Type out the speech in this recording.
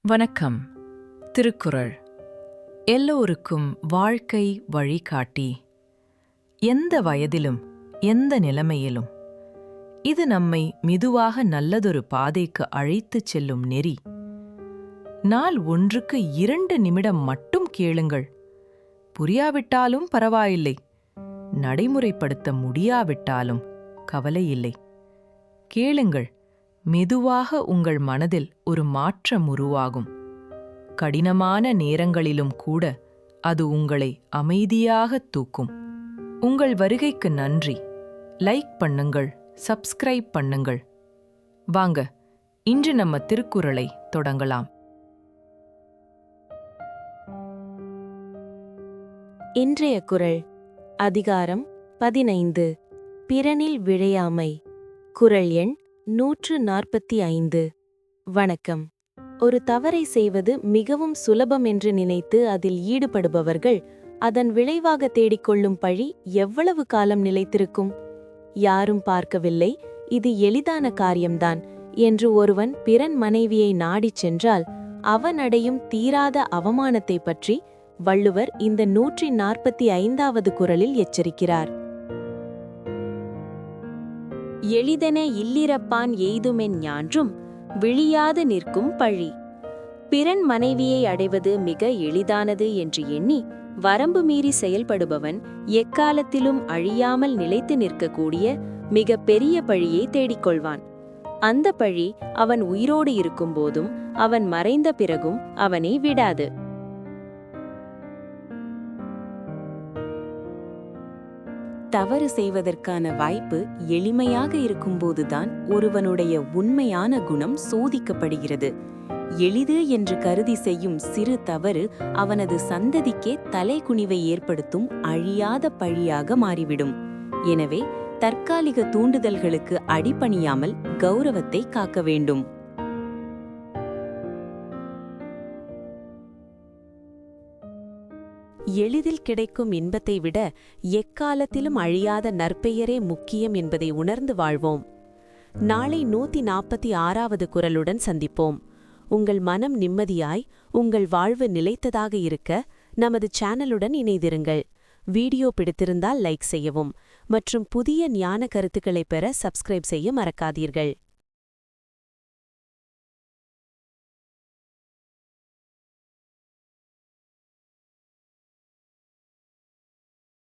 வணக்கம். திருக்குறள் எல்லோருக்கும் வாழ்க்கை வழிகாட்டி. எந்த வயதிலும் எந்த நிலைமையிலும் இது நம்மை மெதுவாக நல்லதொரு பாதைக்கு அழைத்துச் செல்லும் நெறி. நாள் ஒன்றுக்கு 2 நிமிடம் மட்டும் கேளுங்கள். புரியாவிட்டாலும் பரவாயில்லை, நடைமுறைப்படுத்த முடியாவிட்டாலும் கவலையில்லை. கேளுங்கள், மெதுவாக உங்கள் மனதில் ஒரு மாற்றம் உருவாகும். கடினமான நேரங்களிலும் கூட அது உங்களை அமைதியாகத் தூக்கும். உங்கள் வருகைக்கு நன்றி. லைக் பண்ணுங்கள், சப்ஸ்கிரைப் பண்ணுங்கள். வாங்க, இன்று நம்ம திருக்குறளை தொடங்கலாம். இன்றைய குறள் அதிகாரம் 15 பிறனில் விழையாமை. குறள் எண் 145. வணக்கம். ஒரு தவறை செய்வது மிகவும் சுலபம் என்று நினைத்து அதில் ஈடுபடுபவர்கள் அதன் விளைவாக தேடிக்கொள்ளும் பழி எவ்வளவு காலம் நிலைத்திருக்கும்? யாரும் பார்க்கவில்லை, இது எளிதான காரியம்தான் என்று ஒருவன் பிறன் மனைவியை நாடிச் சென்றால் அவன் அடையும் தீராத அவமானத்தை பற்றி வள்ளுவர் இந்த 145வது குறளில் எச்சரிக்கிறார். எளிதென இல்லிரப்பான் எய்துமென் ஞான்றும் விழியாது நிற்கும் பழி. பிறன் மனைவியை அடைவது மிக எளிதானது என்று எண்ணி வரம்பு மீறி செயல்படுபவன் எக்காலத்திலும் அழியாமல் நிலைத்து நிற்கக்கூடிய மிக பெரிய பழியை தேடிக்கொள்வான். அந்த பழி அவன் உயிரோடு இருக்கும்போதும் அவன் மறைந்த பிறகும் அவனை விடாது. தவறு செய்வதற்கான வாய்ப்பு எளிமையாக இருக்கும்போதுதான் ஒருவனுடைய உண்மையான குணம் சோதிக்கப்படுகிறது. எளிது என்று கருதி செய்யும் சிறு தவறு அவனது சந்ததிக்கே தலைகுனிவை ஏற்படுத்தும் அழியாத பழியாக மாறிவிடும். எனவே தற்காலிக தூண்டுதல்களுக்கு அடிபணியாமல் கௌரவத்தை காக்க வேண்டும். எளிதில் கிடைக்கும் இன்பத்தை விட எக்காலத்திலும் அழியாத நற்பெயரே முக்கியம் என்பதை உணர்ந்து வாழ்வோம். நாளை 146வது குறளுடன் சந்திப்போம். உங்கள் மனம் நிம்மதியாய், உங்கள் வாழ்வு நிலைத்ததாக இருக்க நமது சேனலுடன் இணைந்திருங்கள். வீடியோ பிடித்திருந்தால் லைக் செய்யவும் மற்றும் புதிய ஞான கருத்துக்களை பெற சப்ஸ்கிரைப் செய்ய மறக்காதீர்கள்.